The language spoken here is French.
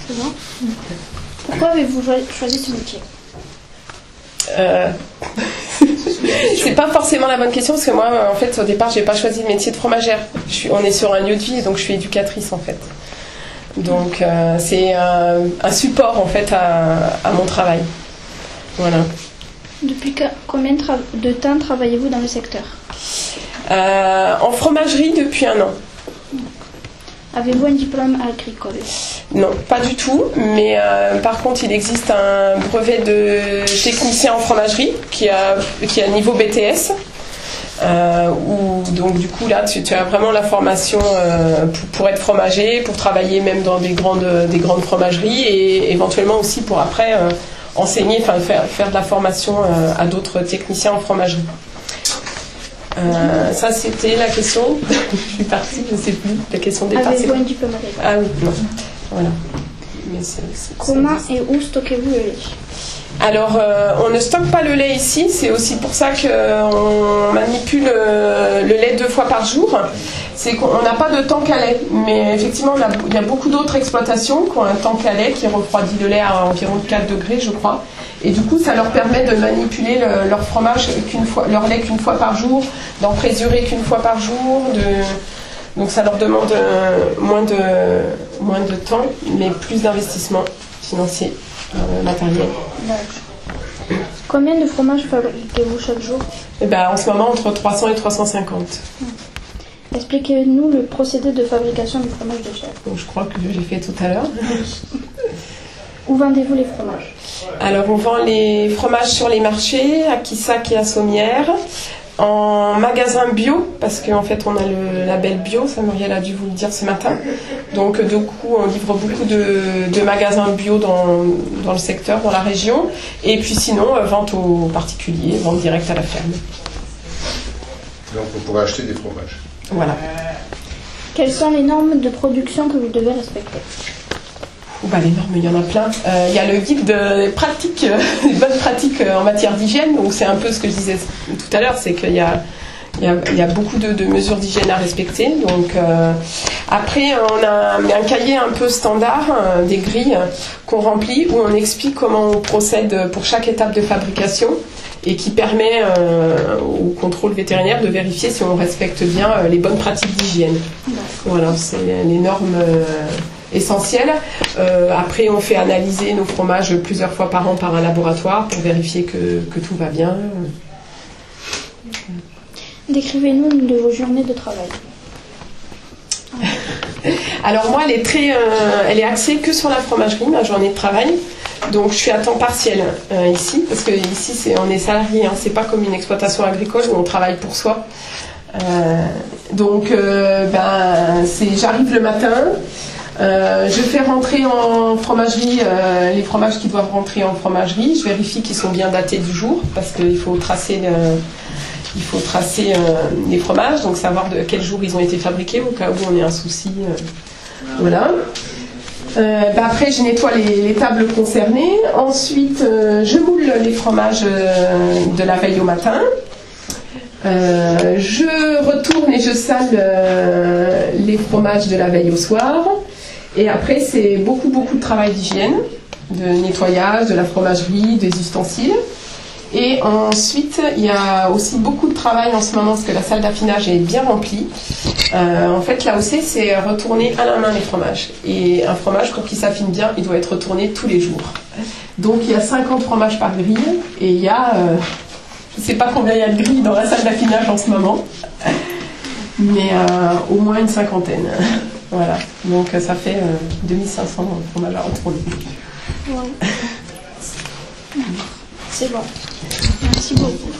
Très bien. Pourquoi avez-vous choisi ce métier? C'est pas forcément la bonne question parce que moi, en fait, au départ, j'ai pas choisi le métier de fromagère. On est sur un lieu de vie, donc je suis éducatrice en fait. Donc c'est un support en fait à mon travail. Voilà. Depuis combien de temps travaillez-vous dans le secteur? En fromagerie depuis 1 an. Avez-vous un diplôme agricole? Non, pas du tout, mais par contre il existe un brevet de technicien en fromagerie qui est à niveau BTS, où donc du coup là tu as vraiment la formation pour être fromager, pour travailler même dans des grandes fromageries et éventuellement aussi pour après enseigner, enfin faire de la formation à d'autres techniciens en fromagerie. Ça c'était la question. Je suis partie, je ne sais plus. La question de départ. Avez-vous un diplôme agricole? Ah oui, non. Voilà. Mais comment et où stockez-vous le lait? Alors, on ne stocke pas le lait ici. C'est aussi pour ça qu'on manipule le lait 2 fois par jour. C'est qu'on n'a pas de tank à lait. Mais effectivement, il y a beaucoup d'autres exploitations qui ont un tank à lait qui refroidit le lait à environ 4 degrés, je crois. Et du coup, ça leur permet de manipuler leur fromage leur lait qu'une fois par jour, d'en présurer qu'une fois par jour. Donc ça leur demande moins de temps, mais plus d'investissement financier, matériel. Combien de fromages fabriquez-vous chaque jour? En ce moment, entre 300 et 350. Expliquez-nous le procédé de fabrication du fromage de chèvre. Donc, je crois que j'ai fait tout à l'heure. Où vendez-vous les fromages? Alors, on vend les fromages sur les marchés, à Quissac et à Sommières, en magasin bio, parce qu'en fait, on a le label bio, ça Muriel a dû vous le dire ce matin. Donc, du coup, on livre beaucoup de magasins bio dans le secteur, dans la région. Et puis sinon, vente aux particuliers, vente directe à la ferme. Donc, on pourrait acheter des fromages. Voilà. Quelles sont les normes de production que vous devez respecter? Les normes, il y en a plein. Il y a le guide des pratiques, des bonnes pratiques en matière d'hygiène. Donc c'est un peu ce que je disais tout à l'heure, c'est qu'il y a beaucoup de mesures d'hygiène à respecter. Donc après, on a un cahier un peu standard, des grilles qu'on remplit où on explique comment on procède pour chaque étape de fabrication et qui permet au contrôle vétérinaire de vérifier si on respecte bien les bonnes pratiques d'hygiène. Voilà, c'est les normes essentielles. Après, on fait analyser nos fromages plusieurs fois par an par un laboratoire pour vérifier que tout va bien. Décrivez-nous une de vos journées de travail. Alors moi, elle est axée que sur la fromagerie, ma journée de travail. Donc je suis à temps partiel ici, parce que ici on est salarié, hein, c'est pas comme une exploitation agricole où on travaille pour soi. J'arrive le matin, je fais rentrer en fromagerie les fromages qui doivent rentrer en fromagerie. Je vérifie qu'ils sont bien datés du jour, parce qu'il faut tracer les fromages, donc savoir de quel jour ils ont été fabriqués au cas où on ait un souci. Voilà. Après, je nettoie les tables concernées. Ensuite, je moule les fromages de la veille au matin. Je retourne et je sale les fromages de la veille au soir. Et après, c'est beaucoup de travail d'hygiène, de nettoyage, de la fromagerie, des ustensiles. Et ensuite, il y a aussi beaucoup de travail en ce moment parce que la salle d'affinage est bien remplie. En fait, l'AOC, c'est retourner à la main les fromages. Et un fromage, pour qu'il s'affine bien, il doit être retourné tous les jours. Donc, il y a 50 fromages par grille. Et il y a, je ne sais pas combien il y a de grilles dans la salle d'affinage en ce moment, mais au moins une cinquantaine. Voilà. Donc, ça fait 2500 fromages à retourner. Wow. C'est bon. Merci beaucoup.